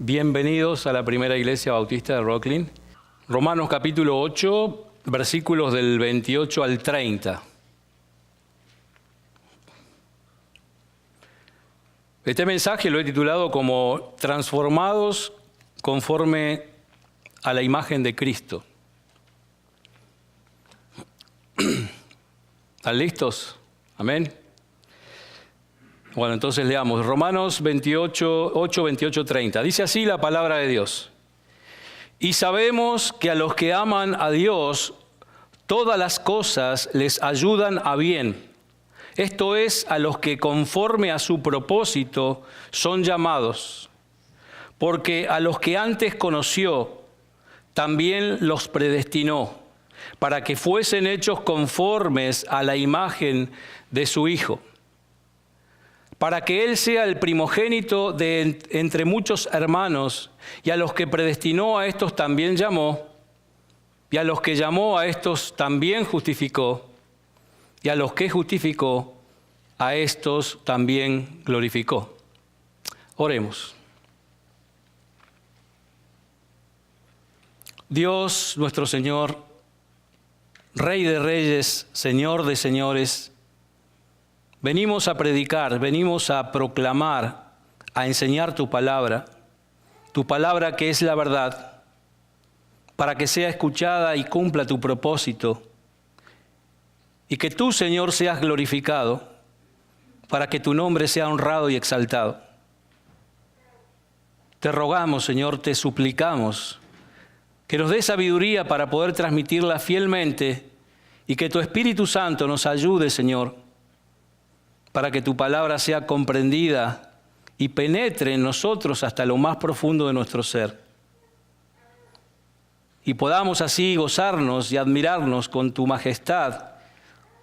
Bienvenidos a la primera iglesia bautista de Rocklin. Romanos capítulo 8, versículos del 28 al 30. Este mensaje lo he titulado como Transformados conforme a la imagen de Cristo. ¿Están listos? Amén. Bueno, entonces leamos Romanos 8, 28, 30. Dice así la palabra de Dios. Y sabemos que a los que aman a Dios, todas las cosas les ayudan a bien. Esto es, a los que conforme a su propósito son llamados. Porque a los que antes conoció, también los predestinó, para que fuesen hechos conformes a la imagen de su Hijo, para que Él sea el primogénito de entre muchos hermanos, y a los que predestinó a estos también llamó, y a los que llamó a estos también justificó, y a los que justificó a estos también glorificó. Oremos. Dios nuestro Señor, Rey de reyes, Señor de señores, venimos a predicar, venimos a proclamar, a enseñar tu palabra que es la verdad, para que sea escuchada y cumpla tu propósito, y que tú, Señor, seas glorificado, para que tu nombre sea honrado y exaltado. Te rogamos, Señor, te suplicamos, que nos dé sabiduría para poder transmitirla fielmente, y que tu Espíritu Santo nos ayude, Señor, para que tu palabra sea comprendida y penetre en nosotros hasta lo más profundo de nuestro ser. Y podamos así gozarnos y admirarnos con tu majestad,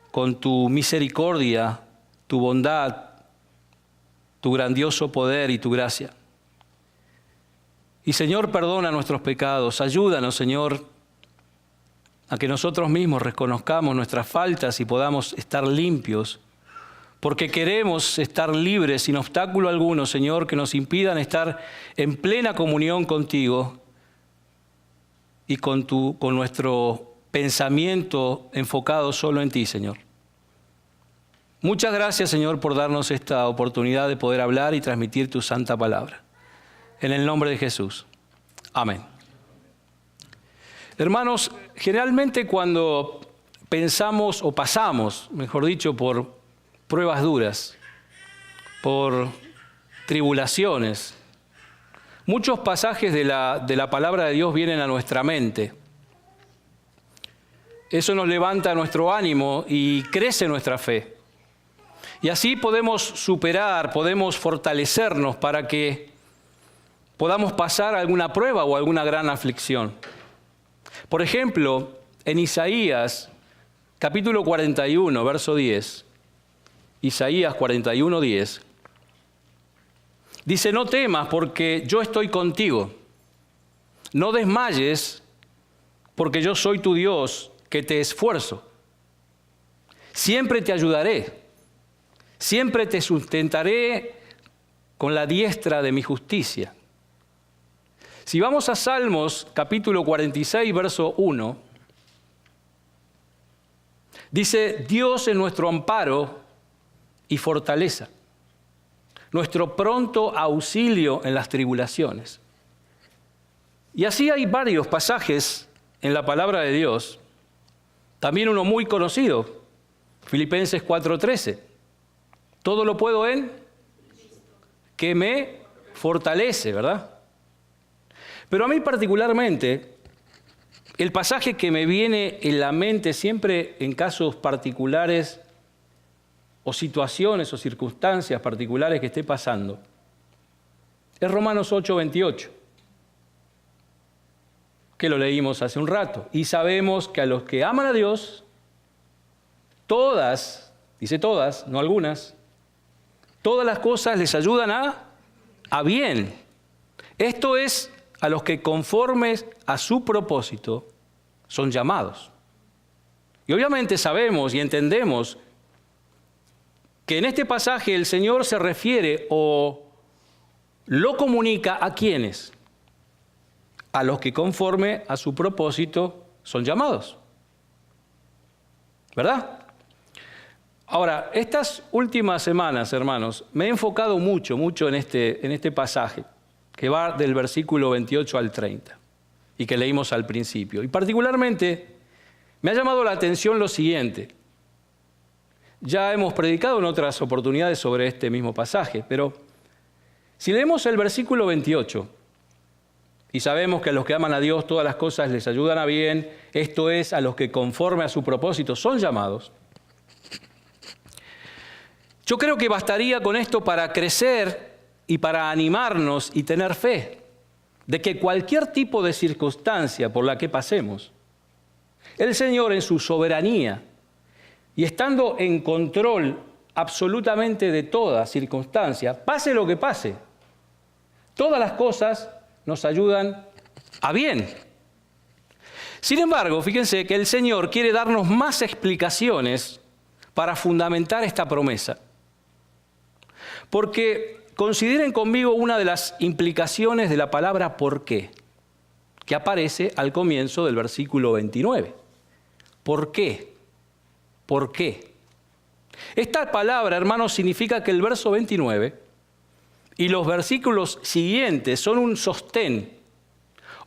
con tu misericordia, tu bondad, tu grandioso poder y tu gracia. Y Señor, perdona nuestros pecados, ayúdanos, Señor, a que nosotros mismos reconozcamos nuestras faltas y podamos estar limpios, porque queremos estar libres sin obstáculo alguno, Señor, que nos impidan estar en plena comunión contigo y con nuestro pensamiento enfocado solo en ti, Señor. Muchas gracias, Señor, por darnos esta oportunidad de poder hablar y transmitir tu santa palabra. En el nombre de Jesús. Amén. Hermanos, generalmente cuando pensamos o pasamos, mejor dicho, por pruebas duras, por tribulaciones, muchos pasajes de la palabra de Dios vienen a nuestra mente. Eso nos levanta nuestro ánimo y crece nuestra fe. Y así podemos superar, podemos fortalecernos para que podamos pasar alguna prueba o alguna gran aflicción. Por ejemplo, en Isaías, capítulo 41, verso 10, Isaías 41, 10, dice: no temas porque yo estoy contigo, no desmayes porque yo soy tu Dios que te esfuerzo. Siempre te ayudaré, siempre te sustentaré con la diestra de mi justicia. Si vamos a Salmos, capítulo 46, verso 1, dice: Dios es nuestro amparo y fortaleza, nuestro pronto auxilio en las tribulaciones. Y así hay varios pasajes en la palabra de Dios. También uno muy conocido, Filipenses 4:13. Todo lo puedo en que me fortalece, ¿verdad? Pero a mí particularmente, el pasaje que me viene en la mente siempre en casos particulares o situaciones o circunstancias particulares que esté pasando, es Romanos 8, 28, que lo leímos hace un rato. Y sabemos que a los que aman a Dios, todas, dice todas, no algunas, todas las cosas les ayudan a bien. Esto es, a los que conformes a su propósito son llamados. Y obviamente sabemos y entendemos que en este pasaje el Señor se refiere o lo comunica ¿a quiénes? A los que conforme a su propósito son llamados. ¿Verdad? Ahora, estas últimas semanas, hermanos, me he enfocado mucho en este pasaje, que va del versículo 28 al 30, y que leímos al principio. Y particularmente me ha llamado la atención lo siguiente. Ya hemos predicado en otras oportunidades sobre este mismo pasaje, pero si leemos el versículo 28, y sabemos que a los que aman a Dios todas las cosas les ayudan a bien, esto es, a los que conforme a su propósito son llamados. Yo creo que bastaría con esto para crecer y para animarnos y tener fe de que cualquier tipo de circunstancia por la que pasemos, el Señor en su soberanía y estando en control absolutamente de toda circunstancia, pase lo que pase, todas las cosas nos ayudan a bien. Sin embargo, fíjense que el Señor quiere darnos más explicaciones para fundamentar esta promesa. Porque consideren conmigo una de las implicaciones de la palabra ¿por qué?, que aparece al comienzo del versículo 29. ¿Por qué? ¿Por qué? Esta palabra, hermanos, significa que el verso 29 y los versículos siguientes son un sostén,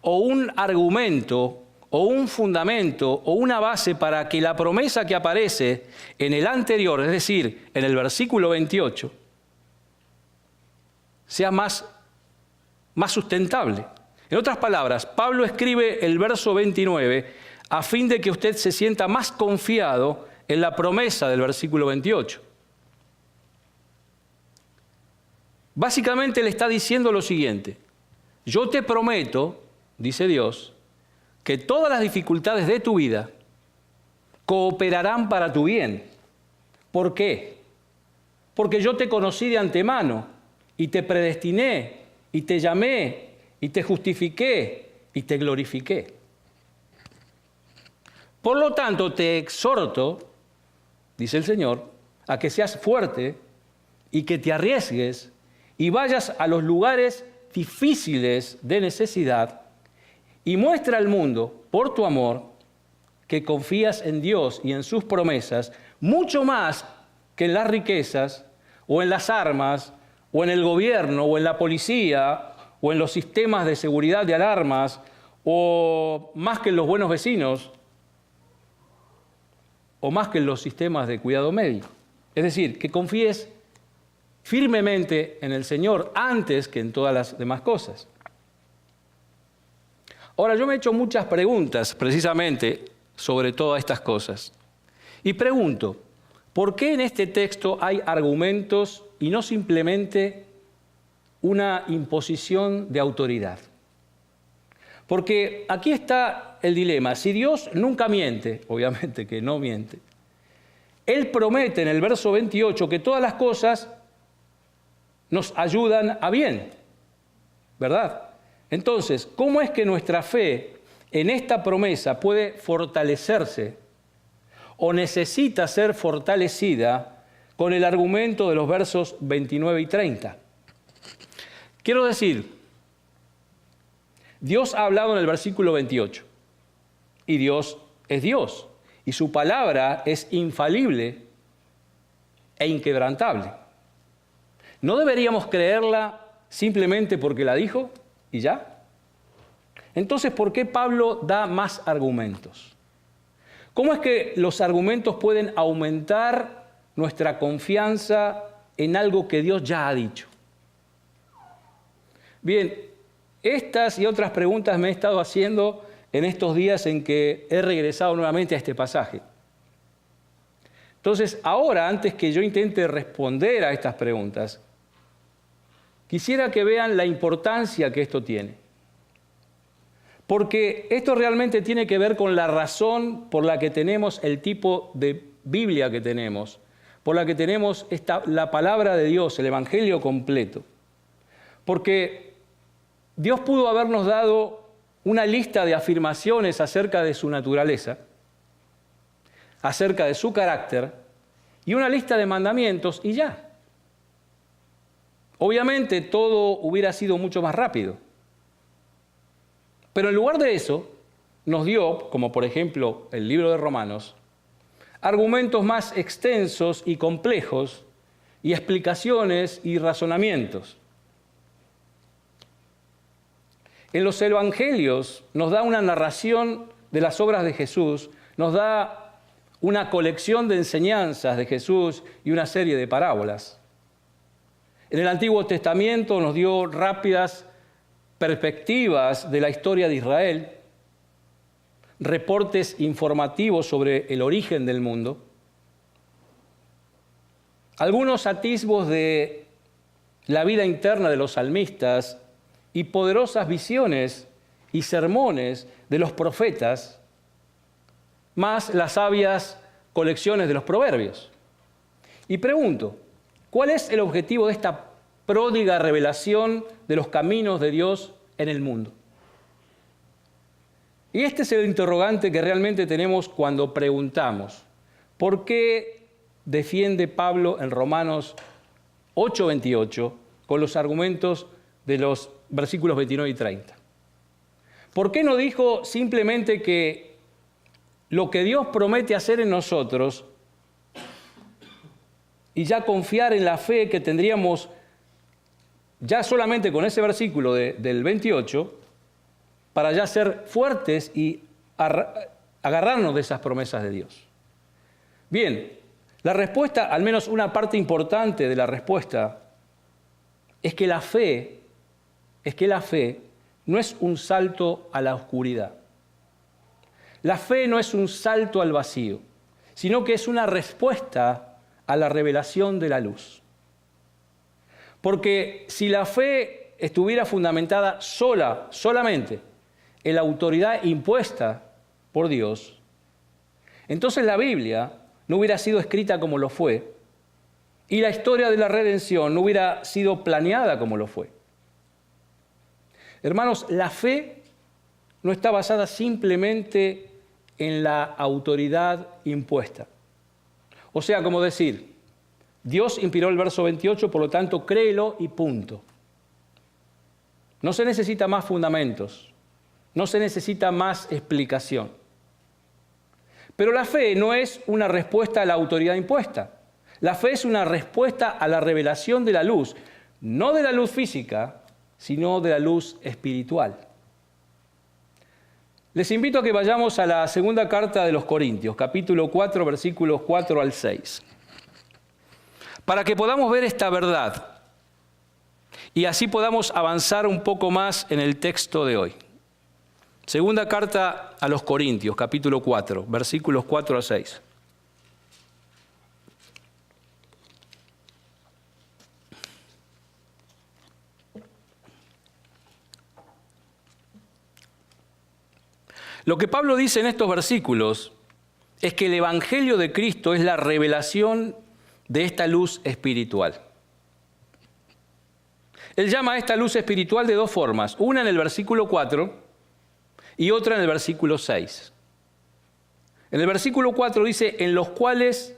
o un argumento, o un fundamento, o una base para que la promesa que aparece en el anterior, es decir, en el versículo 28, sea más sustentable. En otras palabras, Pablo escribe el verso 29 a fin de que usted se sienta más confiado en la promesa del versículo 28. Básicamente le está diciendo lo siguiente: yo te prometo, dice Dios, que todas las dificultades de tu vida cooperarán para tu bien. ¿Por qué? Porque yo te conocí de antemano y te predestiné y te llamé y te justifiqué y te glorifiqué. Por lo tanto, te exhorto, dice el Señor, a que seas fuerte y que te arriesgues y vayas a los lugares difíciles de necesidad y muestra al mundo, por tu amor, que confías en Dios y en sus promesas, mucho más que en las riquezas o en las armas o en el gobierno o en la policía o en los sistemas de seguridad de alarmas o más que en los buenos vecinos o más que en los sistemas de cuidado médico. Es decir, que confíes firmemente en el Señor antes que en todas las demás cosas. Ahora, yo me he hecho muchas preguntas precisamente sobre todas estas cosas. Y pregunto, ¿por qué en este texto hay argumentos y no simplemente una imposición de autoridad? Porque aquí está el dilema. Si Dios nunca miente, obviamente que no miente, Él promete en el verso 28 que todas las cosas nos ayudan a bien, ¿verdad? Entonces, ¿cómo es que nuestra fe en esta promesa puede fortalecerse o necesita ser fortalecida con el argumento de los versos 29 y 30? Quiero decir, Dios ha hablado en el versículo 28 y Dios es Dios y su palabra es infalible e inquebrantable. ¿No deberíamos creerla simplemente porque la dijo y ya? Entonces, ¿por qué Pablo da más argumentos? ¿Cómo es que los argumentos pueden aumentar nuestra confianza en algo que Dios ya ha dicho? Bien, estas y otras preguntas me he estado haciendo en estos días en que he regresado nuevamente a este pasaje. Entonces, ahora, antes que yo intente responder a estas preguntas, quisiera que vean la importancia que esto tiene. Porque esto realmente tiene que ver con la razón por la que tenemos el tipo de Biblia que tenemos, por la que tenemos la palabra de Dios, el Evangelio completo. Porque Dios pudo habernos dado una lista de afirmaciones acerca de su naturaleza, acerca de su carácter, y una lista de mandamientos y ya. obviamente todo hubiera sido mucho más rápido. Pero en lugar de eso, nos dio, como por ejemplo el libro de Romanos, argumentos más extensos y complejos y explicaciones y razonamientos. En los evangelios nos da una narración de las obras de Jesús, nos da una colección de enseñanzas de Jesús y una serie de parábolas. En el Antiguo Testamento nos dio rápidas perspectivas de la historia de Israel, reportes informativos sobre el origen del mundo, algunos atisbos de la vida interna de los salmistas y poderosas visiones y sermones de los profetas, más las sabias colecciones de los proverbios. Y pregunto, ¿cuál es el objetivo de esta pródiga revelación de los caminos de Dios en el mundo? Y este es el interrogante que realmente tenemos cuando preguntamos, ¿por qué defiende Pablo en Romanos 8:28 con los argumentos de los versículos 29 y 30? ¿Por qué no dijo simplemente que lo que Dios promete hacer en nosotros y ya confiar en la fe que tendríamos ya solamente con ese versículo del 28 para ya ser fuertes y agarrarnos de esas promesas de Dios? Bien, la respuesta, al menos una parte importante de la respuesta, es que la fe no es un salto a la oscuridad. La fe no es un salto al vacío, sino que es una respuesta a la revelación de la luz. Porque si la fe estuviera fundamentada solamente en la autoridad impuesta por Dios, entonces la Biblia no hubiera sido escrita como lo fue y la historia de la redención no hubiera sido planeada como lo fue. Hermanos, la fe no está basada simplemente en la autoridad impuesta. O sea, como decir, Dios inspiró el verso 28, por lo tanto, créelo y punto. No se necesita más fundamentos, no se necesita más explicación. Pero la fe no es una respuesta a la autoridad impuesta. La fe es una respuesta a la revelación de la luz, no de la luz física, sino de la luz espiritual. Les invito a que vayamos a la segunda carta de los Corintios, capítulo 4, versículos 4 al 6, para que podamos ver esta verdad y así podamos avanzar un poco más en el texto de hoy. Segunda carta a los Corintios, capítulo 4, versículos 4 a 6. Lo que Pablo dice en estos versículos es que el Evangelio de Cristo es la revelación de esta luz espiritual. Él llama a esta luz espiritual de dos formas, una en el versículo 4 y otra en el versículo 6. En el versículo 4 dice, en los cuales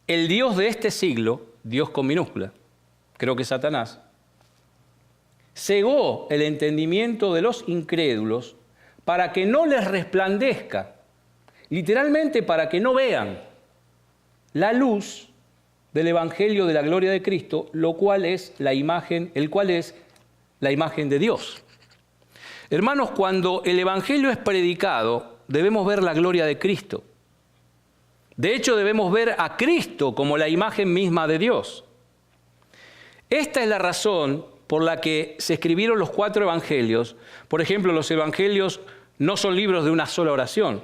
el Dios de este siglo, Dios con minúscula, creo que es Satanás, cegó el entendimiento de los incrédulos para que no les resplandezca, literalmente para que no vean la luz del Evangelio de la gloria de Cristo, el cual es la imagen de Dios. Hermanos, cuando el Evangelio es predicado, debemos ver la gloria de Cristo. De hecho, debemos ver a Cristo como la imagen misma de Dios. Esta es la razón por la que se escribieron los 4 evangelios. Por ejemplo, los evangelios no son libros de una sola oración,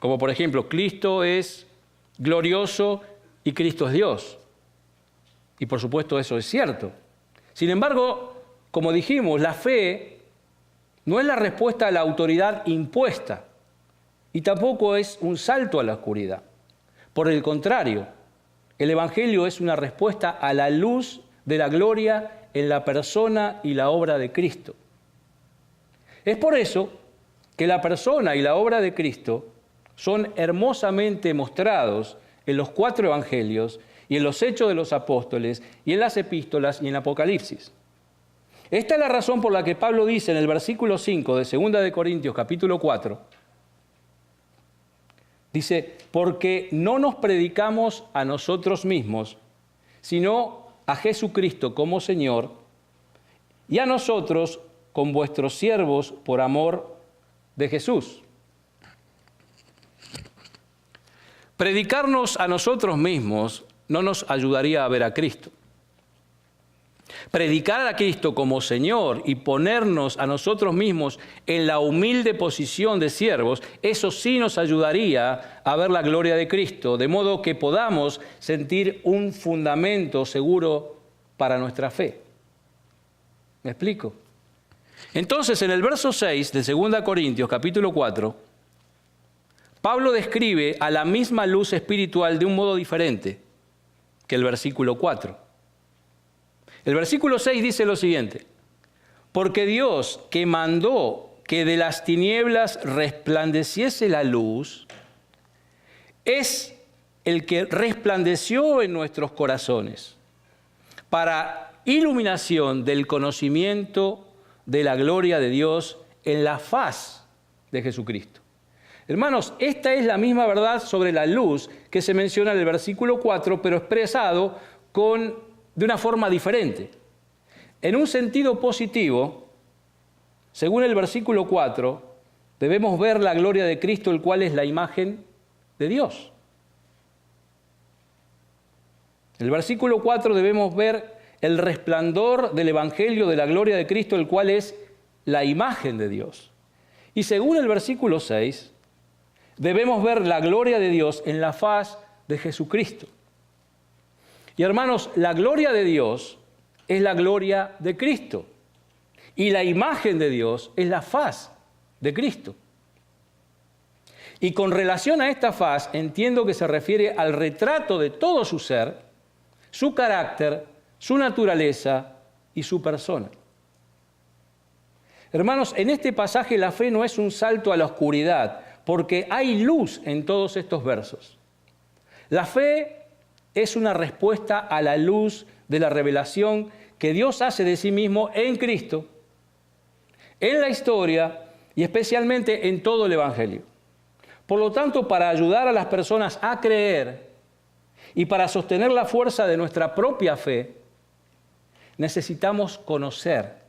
como por ejemplo, Cristo es glorioso y Cristo es Dios. Y por supuesto eso es cierto. Sin embargo, como dijimos, la fe no es la respuesta a la autoridad impuesta y tampoco es un salto a la oscuridad. Por el contrario, el Evangelio es una respuesta a la luz de la gloria en la persona y la obra de Cristo. Es por eso que la persona y la obra de Cristo son hermosamente mostrados en los 4 evangelios y en los Hechos de los Apóstoles, y en las Epístolas y en Apocalipsis. Esta es la razón por la que Pablo dice en el versículo 5 de 2 de Corintios, capítulo 4, dice, porque no nos predicamos a nosotros mismos, sino a Jesucristo como Señor, y a nosotros con vuestros siervos por amor de Jesús. Predicarnos a nosotros mismos no nos ayudaría a ver a Cristo. Predicar a Cristo como Señor y ponernos a nosotros mismos en la humilde posición de siervos, eso sí nos ayudaría a ver la gloria de Cristo, de modo que podamos sentir un fundamento seguro para nuestra fe. ¿Me explico? Entonces, en el verso 6 de 2 Corintios, capítulo 4, Pablo describe a la misma luz espiritual de un modo diferente que el versículo 4. El versículo 6 dice lo siguiente, porque Dios que mandó que de las tinieblas resplandeciese la luz, es el que resplandeció en nuestros corazones para iluminación del conocimiento de la gloria de Dios en la faz de Jesucristo. Hermanos, esta es la misma verdad sobre la luz que se menciona en el versículo 4, pero expresado de una forma diferente. En un sentido positivo, según el versículo 4, debemos ver la gloria de Cristo, el cual es la imagen de Dios. En el versículo 4 debemos ver el resplandor del Evangelio de la gloria de Cristo, el cual es la imagen de Dios. Y según el versículo 6, debemos ver la gloria de Dios en la faz de Jesucristo. Y hermanos, la gloria de Dios es la gloria de Cristo. Y la imagen de Dios es la faz de Cristo. Y con relación a esta faz, entiendo que se refiere al retrato de todo su ser, su carácter, su naturaleza y su persona. Hermanos, en este pasaje la fe no es un salto a la oscuridad, porque hay luz en todos estos versos. La fe es una respuesta a la luz de la revelación que Dios hace de sí mismo en Cristo, en la historia y especialmente en todo el Evangelio. Por lo tanto, para ayudar a las personas a creer y para sostener la fuerza de nuestra propia fe, necesitamos conocer.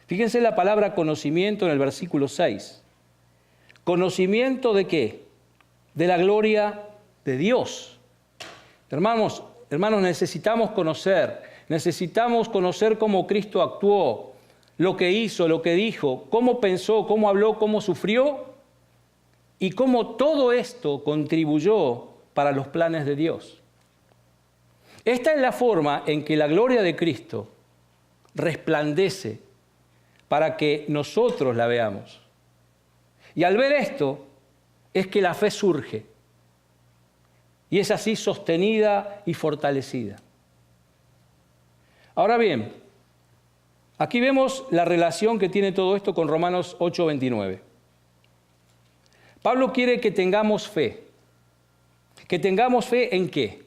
Fíjense la palabra conocimiento en el versículo 6. ¿Conocimiento de qué? De la gloria de Dios. Hermanos, necesitamos conocer cómo Cristo actuó, lo que hizo, lo que dijo, cómo pensó, cómo habló, cómo sufrió y cómo todo esto contribuyó para los planes de Dios. Esta es la forma en que la gloria de Cristo resplandece para que nosotros la veamos. Y al ver esto, es que la fe surge. Y es así sostenida y fortalecida. Ahora bien, aquí vemos la relación que tiene todo esto con Romanos 8:29. Pablo quiere que tengamos fe. ¿Que tengamos fe en qué?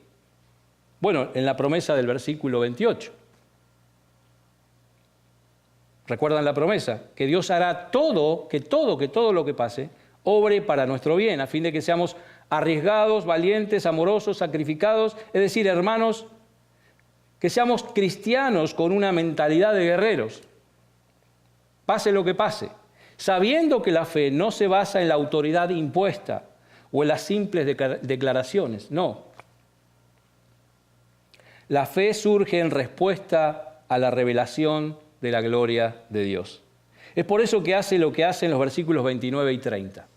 Bueno, en la promesa del versículo 28. ¿Recuerdan la promesa? Que Dios hará todo lo que pase, obre para nuestro bien, a fin de que seamos arriesgados, valientes, amorosos, sacrificados, es decir, hermanos, que seamos cristianos con una mentalidad de guerreros, pase lo que pase, sabiendo que la fe no se basa en la autoridad impuesta o en las simples declaraciones, no. La fe surge en respuesta a la revelación de la gloria de Dios. Es por eso que hace lo que hace en los versículos 29 y 30.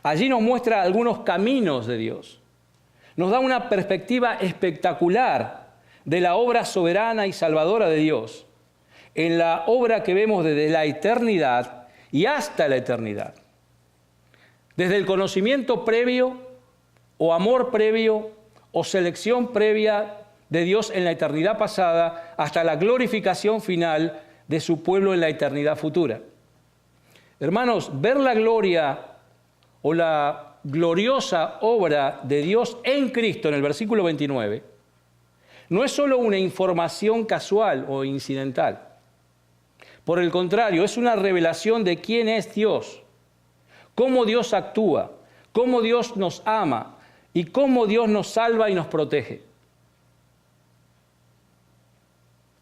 Allí nos muestra algunos caminos de Dios. Nos da una perspectiva espectacular de la obra soberana y salvadora de Dios, en la obra que vemos desde la eternidad y hasta la eternidad. Desde el conocimiento previo, o amor previo, o selección previa de Dios en la eternidad pasada, hasta la glorificación final de su pueblo en la eternidad futura. Hermanos, ver la gloria o la gloriosa obra de Dios en Cristo, en el versículo 29, no es solo una información casual o incidental. Por el contrario, es una revelación de quién es Dios, cómo Dios actúa, cómo Dios nos ama y cómo Dios nos salva y nos protege.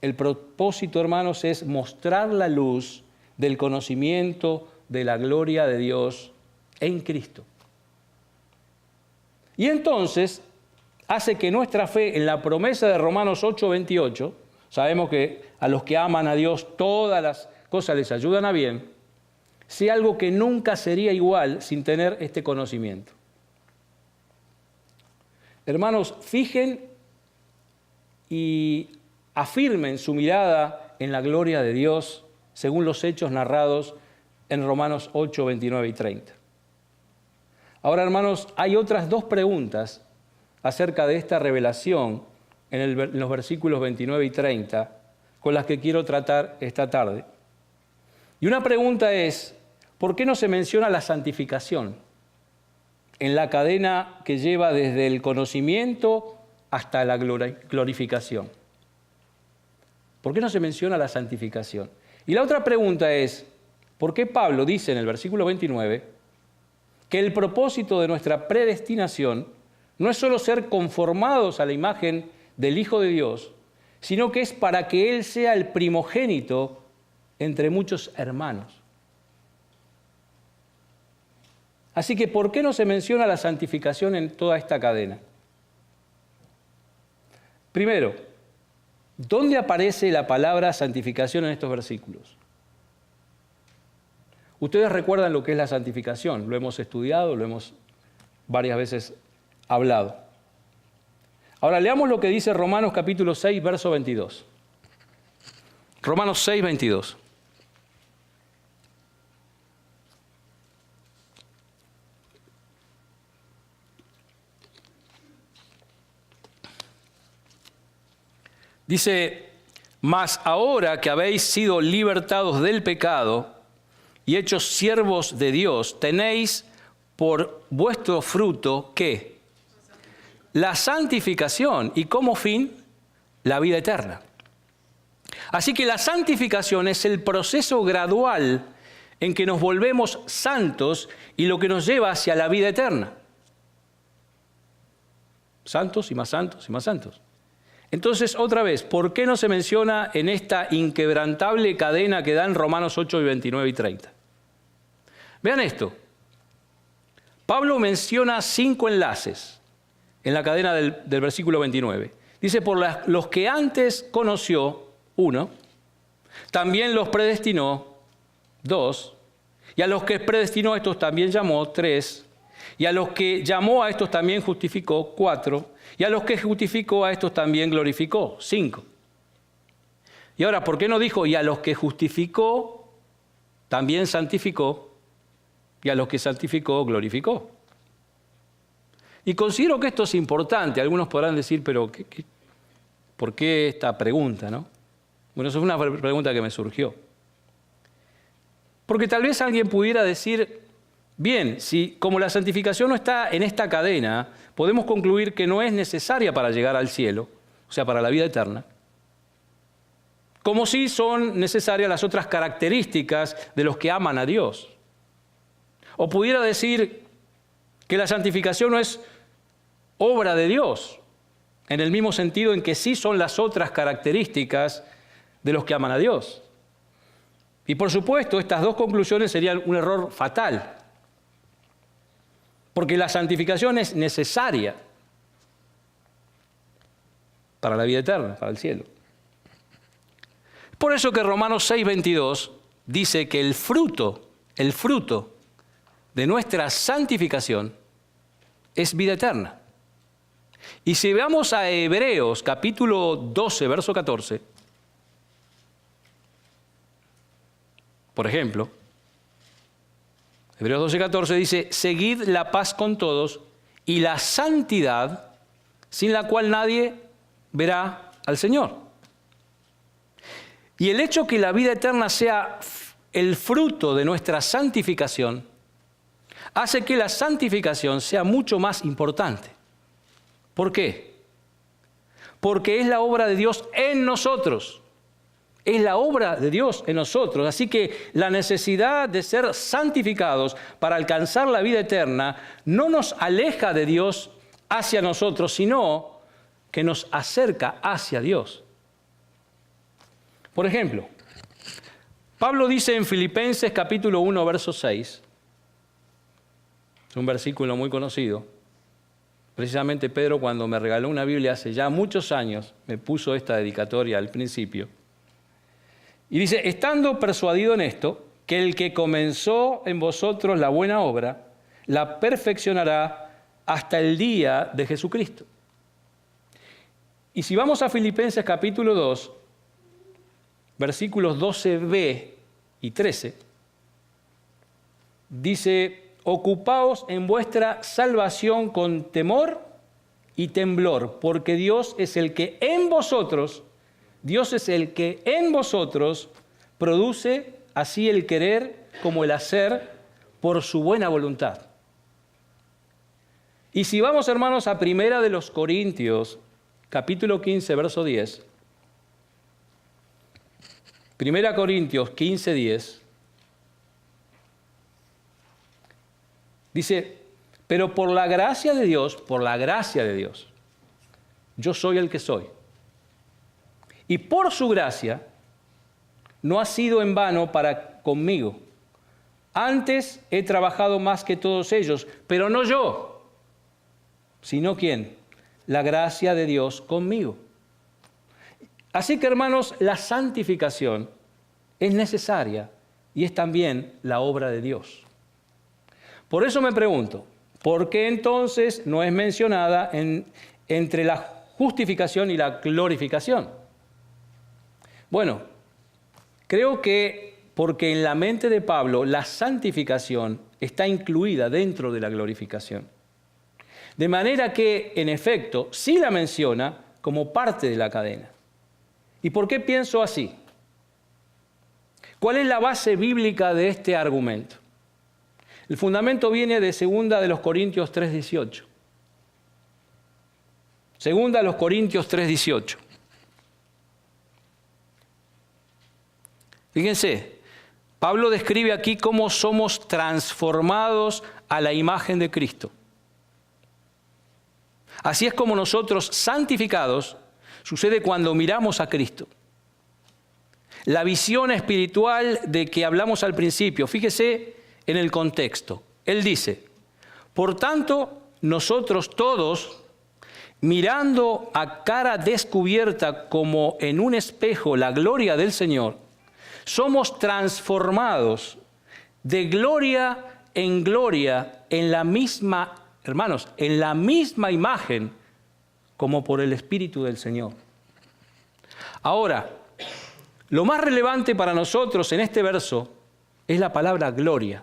El propósito, hermanos, es mostrar la luz del conocimiento de la gloria de Dios en Cristo. Y entonces hace que nuestra fe en la promesa de Romanos 8:28, sabemos que a los que aman a Dios todas las cosas les ayudan a bien, sea algo que nunca sería igual sin tener este conocimiento. Hermanos, fijen y afirmen su mirada en la gloria de Dios según los hechos narrados en Romanos 8, 29 y 30. Ahora, hermanos, hay otras dos preguntas acerca de esta revelación en los versículos 29 y 30 con las que quiero tratar esta tarde. Y una pregunta es, ¿por qué no se menciona la santificación en la cadena que lleva desde el conocimiento hasta la glorificación? ¿Por qué no se menciona la santificación? Y la otra pregunta es, ¿por qué Pablo dice en el versículo 29 que el propósito de nuestra predestinación no es solo ser conformados a la imagen del Hijo de Dios, sino que es para que Él sea el primogénito entre muchos hermanos? Así que, ¿por qué no se menciona la santificación en toda esta cadena? Primero, ¿dónde aparece la palabra santificación en estos versículos? Ustedes recuerdan lo que es la santificación, lo hemos estudiado, lo hemos varias veces hablado. Ahora leamos lo que dice Romanos capítulo 6, verso 22. Romanos 6, 22. Dice, mas ahora que habéis sido libertados del pecado y hechos siervos de Dios, tenéis por vuestro fruto, ¿qué? La santificación y como fin, la vida eterna. Así que la santificación es el proceso gradual en que nos volvemos santos y lo que nos lleva hacia la vida eterna. Santos y más santos y más santos. Entonces, otra vez, ¿por qué no se menciona en esta inquebrantable cadena que dan Romanos 8, 29 y 30? Vean esto. Pablo menciona 5 enlaces en la cadena del versículo 29. Dice, por los que antes conoció, 1, también los predestinó, 2, y a los que predestinó a estos también llamó, 3, y a los que llamó a estos también justificó, 4, y a los que justificó a estos también glorificó, 5. Y ahora, ¿por qué no dijo, y a los que justificó también santificó, y a los que santificó glorificó? Y considero que esto es importante. Algunos podrán decir, pero ¿por qué esta pregunta, no? Bueno, eso es una pregunta que me surgió. Porque tal vez alguien pudiera decir, bien, si como la santificación no está en esta cadena, podemos concluir que no es necesaria para llegar al cielo, o sea, para la vida eterna, como si son necesarias las otras características de los que aman a Dios. O pudiera decir que la santificación no es obra de Dios, en el mismo sentido en que sí son las otras características de los que aman a Dios. Y por supuesto, estas dos conclusiones serían un error fatal, porque la santificación es necesaria para la vida eterna, para el cielo. Por eso que Romanos 6, 22 dice que el fruto de nuestra santificación es vida eterna. Y si veamos a Hebreos capítulo 12, verso 14, por ejemplo, Hebreos 12, 14 dice, seguid la paz con todos y la santidad, sin la cual nadie verá al Señor. Y el hecho que la vida eterna sea el fruto de nuestra santificación hace que la santificación sea mucho más importante. ¿Por qué? Porque es la obra de Dios en nosotros. Es la obra de Dios en nosotros. Así que la necesidad de ser santificados para alcanzar la vida eterna no nos aleja de Dios hacia nosotros, sino que nos acerca hacia Dios. Por ejemplo, Pablo dice en Filipenses capítulo 1, verso 6, es un versículo muy conocido. Precisamente Pedro, cuando me regaló una Biblia hace ya muchos años, me puso esta dedicatoria al principio. Y dice, estando persuadido en esto, que el que comenzó en vosotros la buena obra, la perfeccionará hasta el día de Jesucristo. Y si vamos a Filipenses capítulo 2, versículos 12b y 13, dice, ocupaos en vuestra salvación con temor y temblor, porque Dios es el que en vosotros produce así el querer como el hacer por su buena voluntad. Y si vamos, hermanos, a Primera de los Corintios, capítulo 15, verso 10. Primera Corintios 15, 10. Dice, pero por la gracia de Dios, yo soy el que soy. Y por su gracia, no ha sido en vano para conmigo. Antes he trabajado más que todos ellos, pero no yo, sino ¿quién? La gracia de Dios conmigo. Así que, hermanos, la santificación es necesaria y es también la obra de Dios. Por eso me pregunto, ¿por qué entonces no es mencionada entre la justificación y la glorificación? Bueno, creo que porque en la mente de Pablo la santificación está incluida dentro de la glorificación. De manera que, en efecto, sí la menciona como parte de la cadena. ¿Y por qué pienso así? ¿Cuál es la base bíblica de este argumento? El fundamento viene de 2 de los Corintios 3:18. 2 de los Corintios 3:18. Fíjense, Pablo describe aquí cómo somos transformados a la imagen de Cristo. Así es como nosotros, santificados, sucede cuando miramos a Cristo. La visión espiritual de que hablamos al principio, fíjese en el contexto. Él dice, por tanto, nosotros todos, mirando a cara descubierta como en un espejo la gloria del Señor, somos transformados de gloria en gloria en la misma, hermanos, en la misma imagen como por el Espíritu del Señor. Ahora, lo más relevante para nosotros en este verso es la palabra gloria.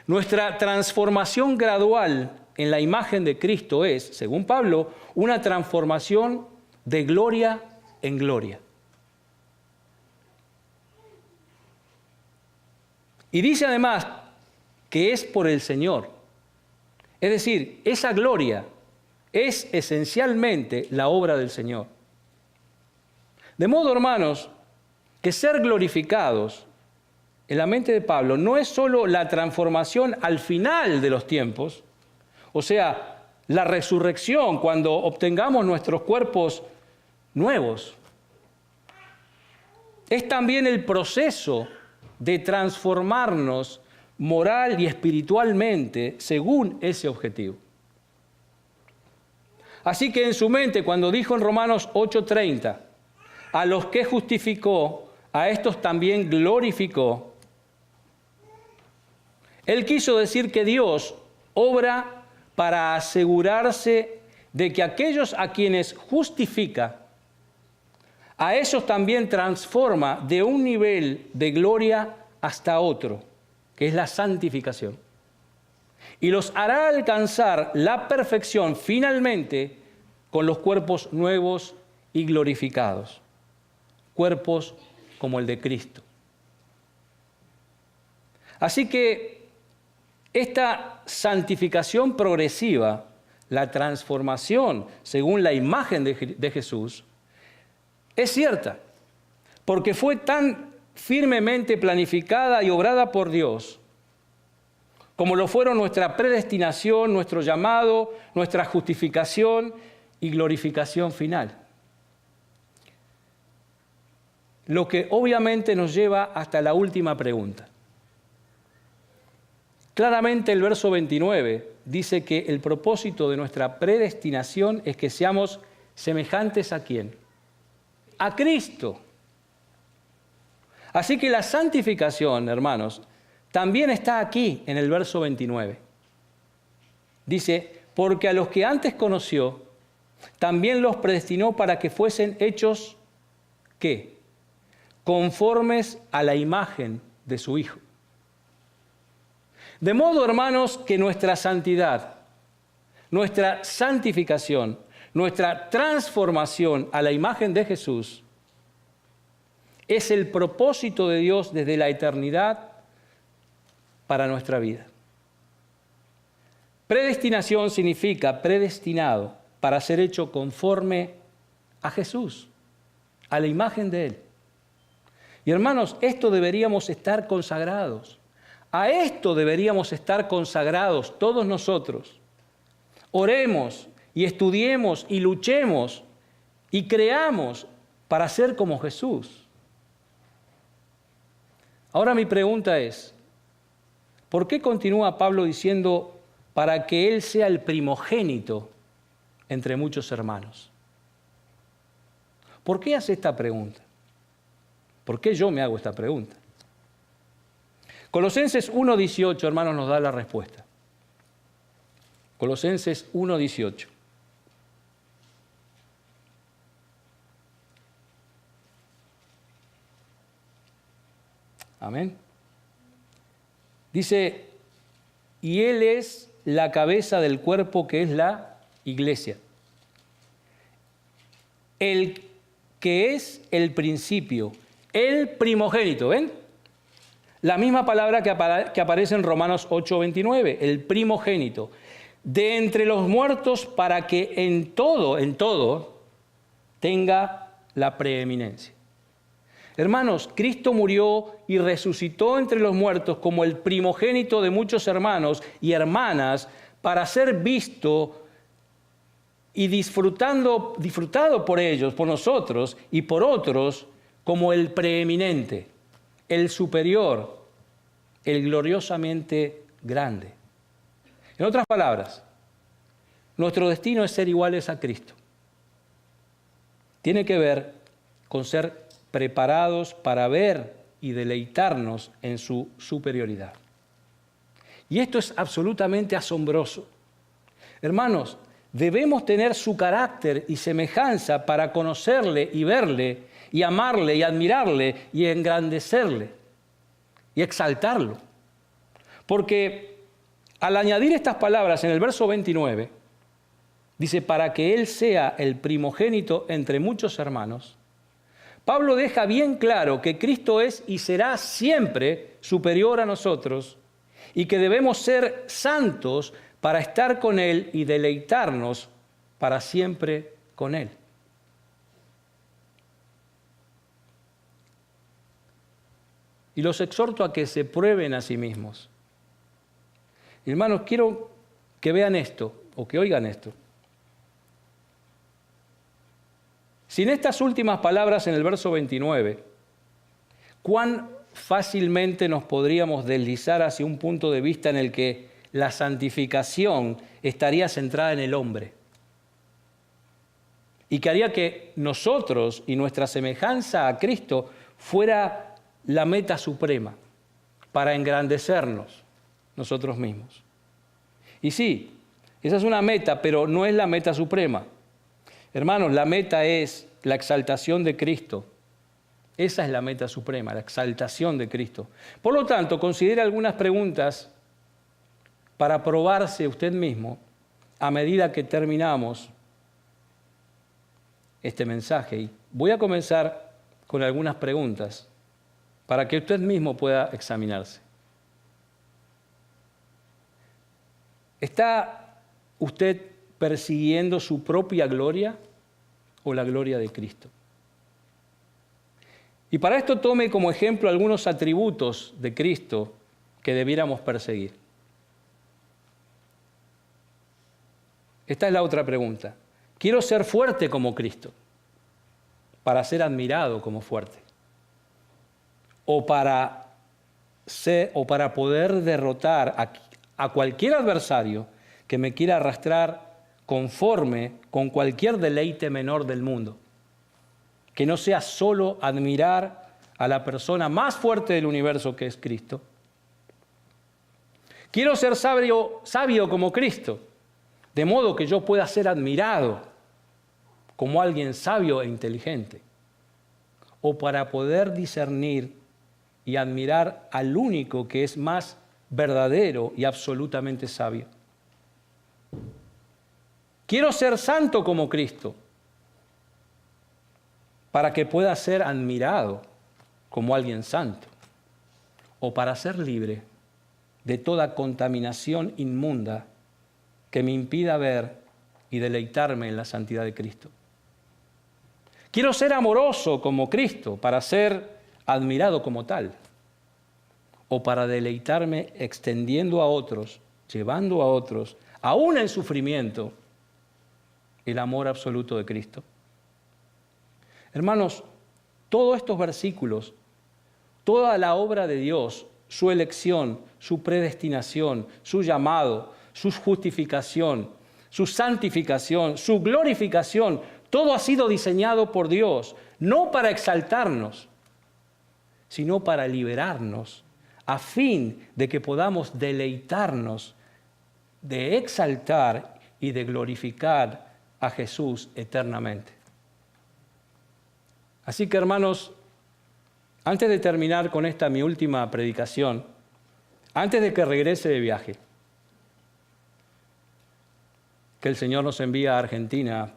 Nuestra transformación gradual en la imagen de Cristo es, según Pablo, una transformación de gloria en gloria. Y dice además que es por el Señor. Es decir, esa gloria es esencialmente la obra del Señor. De modo, hermanos, que ser glorificados en la mente de Pablo no es solo la transformación al final de los tiempos, o sea, la resurrección cuando obtengamos nuestros cuerpos nuevos. Es también el proceso de transformarnos moral y espiritualmente según ese objetivo. Así que en su mente, cuando dijo en Romanos 8:30, a los que justificó, a estos también glorificó, él quiso decir que Dios obra para asegurarse de que aquellos a quienes justifica, a esos también transforma de un nivel de gloria hasta otro, que es la santificación. Y los hará alcanzar la perfección finalmente con los cuerpos nuevos y glorificados. Cuerpos como el de Cristo. Así que Esta santificación progresiva, la transformación según la imagen de Jesús, es cierta, porque fue tan firmemente planificada y obrada por Dios, como lo fueron nuestra predestinación, nuestro llamado, nuestra justificación y glorificación final. Lo que obviamente nos lleva hasta la última pregunta. Claramente el verso 29 dice que el propósito de nuestra predestinación es que seamos semejantes ¿a quién? A Cristo. Así que la santificación, hermanos, también está aquí en el verso 29. Dice, porque a los que antes conoció, también los predestinó para que fuesen hechos, ¿qué? Conformes a la imagen de su Hijo. De modo, hermanos, que nuestra santidad, nuestra santificación, nuestra transformación a la imagen de Jesús es el propósito de Dios desde la eternidad para nuestra vida. Predestinación significa predestinado para ser hecho conforme a Jesús, a la imagen de Él. Y hermanos, esto deberíamos estar consagrados. A esto deberíamos estar consagrados todos nosotros. Oremos y estudiemos y luchemos y creamos para ser como Jesús. Ahora mi pregunta es, ¿por qué continúa Pablo diciendo para que Él sea el primogénito entre muchos hermanos? ¿Por qué hace esta pregunta? ¿Por qué yo me hago esta pregunta? Colosenses 1:18, hermanos, nos da la respuesta. Colosenses 1:18. Amén. Dice, y Él es la cabeza del cuerpo que es la iglesia. El que es el principio, el primogénito, ¿ven? La misma palabra que aparece en Romanos 8:29, el primogénito. De entre los muertos para que en todo, tenga la preeminencia. Hermanos, Cristo murió y resucitó entre los muertos como el primogénito de muchos hermanos y hermanas para ser visto y disfrutado por ellos, por nosotros y por otros como el preeminente, el superior, el gloriosamente grande. En otras palabras, nuestro destino es ser iguales a Cristo. Tiene que ver con ser preparados para ver y deleitarnos en su superioridad. Y esto es absolutamente asombroso. Hermanos, debemos tener su carácter y semejanza para conocerle y verle y amarle y admirarle y engrandecerle y exaltarlo. Porque al añadir estas palabras en el verso 29, dice, para que Él sea el primogénito entre muchos hermanos, Pablo deja bien claro que Cristo es y será siempre superior a nosotros y que debemos ser santos para estar con Él y deleitarnos para siempre con Él. Y los exhorto a que se prueben a sí mismos. Hermanos, quiero que vean esto o que oigan esto. Sin estas últimas palabras en el verso 29, ¿cuán fácilmente nos podríamos deslizar hacia un punto de vista en el que la santificación estaría centrada en el hombre? Y que haría que nosotros y nuestra semejanza a Cristo fuera la meta suprema para engrandecernos nosotros mismos. Y sí, esa es una meta, pero no es la meta suprema. Hermanos, la meta es la exaltación de Cristo. Esa es la meta suprema, la exaltación de Cristo. Por lo tanto, considere algunas preguntas para probarse usted mismo a medida que terminamos este mensaje. Y voy a comenzar con algunas preguntas para que usted mismo pueda examinarse. ¿Está usted persiguiendo su propia gloria o la gloria de Cristo? Y para esto tome como ejemplo algunos atributos de Cristo que debiéramos perseguir. Esta es la otra pregunta. Quiero ser fuerte como Cristo, para ser admirado como fuerte, o para poder derrotar a cualquier adversario que me quiera arrastrar conforme con cualquier deleite menor del mundo. Que no sea solo admirar a la persona más fuerte del universo, que es Cristo. Quiero ser sabio como Cristo, de modo que yo pueda ser admirado como alguien sabio e inteligente, o para poder discernir y admirar al único que es más verdadero y absolutamente sabio. Quiero ser santo como Cristo, para que pueda ser admirado como alguien santo, o para ser libre de toda contaminación inmunda que me impida ver y deleitarme en la santidad de Cristo. Quiero ser amoroso como Cristo, para ser admirado como tal, o para deleitarme extendiendo a otros, llevando a otros, aún en sufrimiento, el amor absoluto de Cristo. Hermanos, todos estos versículos, toda la obra de Dios, su elección, su predestinación, su llamado, su justificación, su santificación, su glorificación, todo ha sido diseñado por Dios, no para exaltarnos, sino para liberarnos, a fin de que podamos deleitarnos de exaltar y de glorificar a Jesús eternamente. Así que, hermanos, antes de terminar con esta mi última predicación, antes de que regrese de viaje, que el Señor nos envía a Argentina,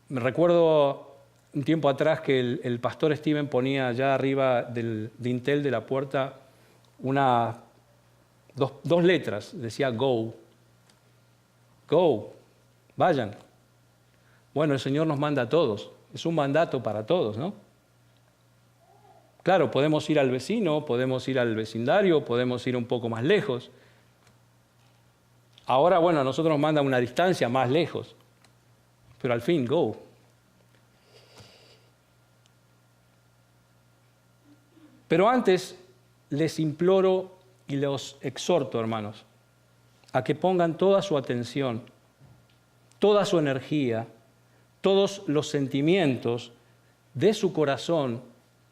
me recuerdo un tiempo atrás que el pastor Steven ponía allá arriba del dintel de la puerta dos letras, decía go. Go, vayan. Bueno, el Señor nos manda a todos, es un mandato para todos, ¿no? Claro, podemos ir al vecino, podemos ir al vecindario, podemos ir un poco más lejos. Ahora, bueno, a nosotros nos manda una distancia más lejos, pero al fin, go. Pero antes les imploro y los exhorto, hermanos, a que pongan toda su atención, toda su energía, todos los sentimientos de su corazón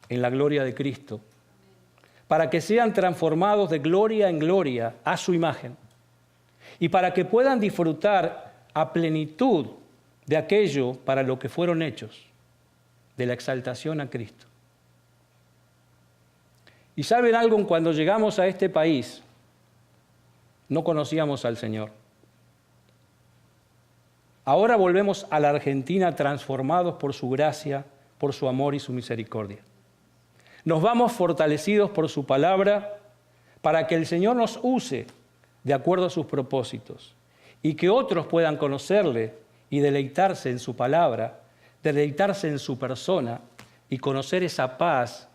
en la gloria de Cristo, para que sean transformados de gloria en gloria a su imagen y para que puedan disfrutar a plenitud de aquello para lo que fueron hechos, de la exaltación a Cristo. Y saben algo, cuando llegamos a este país, no conocíamos al Señor. Ahora volvemos a la Argentina transformados por su gracia, por su amor y su misericordia. Nos vamos fortalecidos por su palabra para que el Señor nos use de acuerdo a sus propósitos y que otros puedan conocerle y deleitarse en su palabra, deleitarse en su persona y conocer esa paz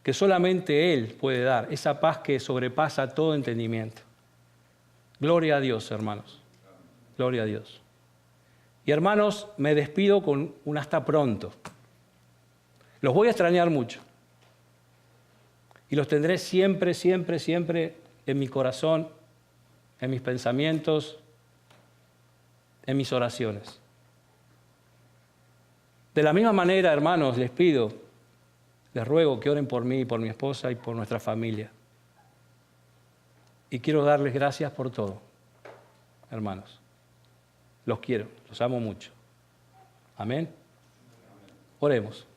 que solamente Él puede dar, esa paz que sobrepasa todo entendimiento. Gloria a Dios, hermanos. Gloria a Dios. Y hermanos, me despido con un hasta pronto. Los voy a extrañar mucho. Y los tendré siempre, siempre, siempre en mi corazón, en mis pensamientos, en mis oraciones. De la misma manera, hermanos, les pido, les ruego que oren por mí, por mi esposa y por nuestra familia. Y quiero darles gracias por todo, hermanos. Los quiero, los amo mucho. Amén. Oremos.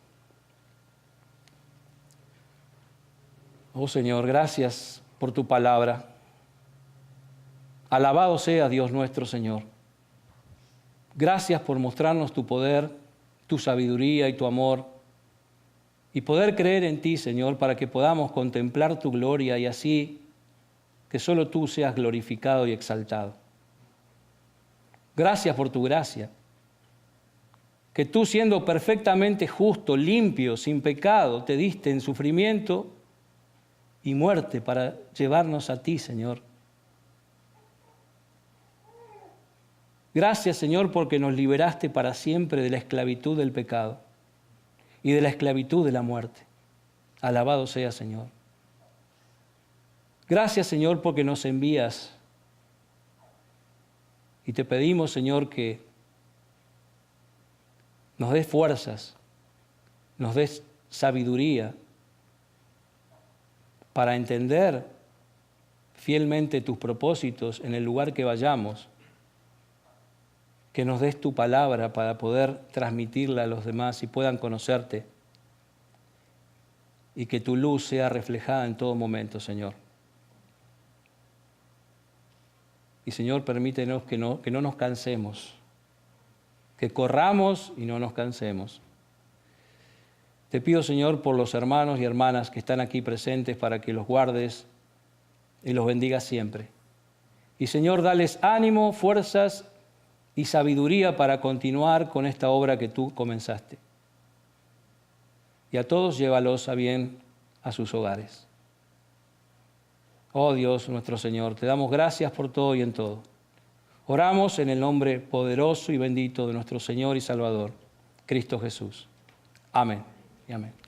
Oh Señor, gracias por tu palabra. Alabado sea Dios nuestro Señor. Gracias por mostrarnos tu poder, tu sabiduría y tu amor, y poder creer en ti, Señor, para que podamos contemplar tu gloria y así que solo tú seas glorificado y exaltado. Gracias por tu gracia, que tú siendo perfectamente justo, limpio, sin pecado, te diste en sufrimiento y muerte para llevarnos a ti, Señor. Gracias, Señor, porque nos liberaste para siempre de la esclavitud del pecado y de la esclavitud de la muerte. Alabado sea, Señor. Gracias, Señor, porque nos envías. Y te pedimos, Señor, que nos des fuerzas, nos des sabiduría para entender fielmente tus propósitos en el lugar que vayamos, que nos des tu palabra para poder transmitirla a los demás y puedan conocerte, y que tu luz sea reflejada en todo momento, Señor. Y Señor, permítenos que no nos cansemos, que corramos y no nos cansemos. Te pido, Señor, por los hermanos y hermanas que están aquí presentes para que los guardes y los bendigas siempre. Y Señor, dales ánimo, fuerzas y sabiduría para continuar con esta obra que tú comenzaste. Y a todos llévalos a bien a sus hogares. Oh Dios, nuestro Señor, te damos gracias por todo y en todo. Oramos en el nombre poderoso y bendito de nuestro Señor y Salvador, Cristo Jesús. Amén y amén.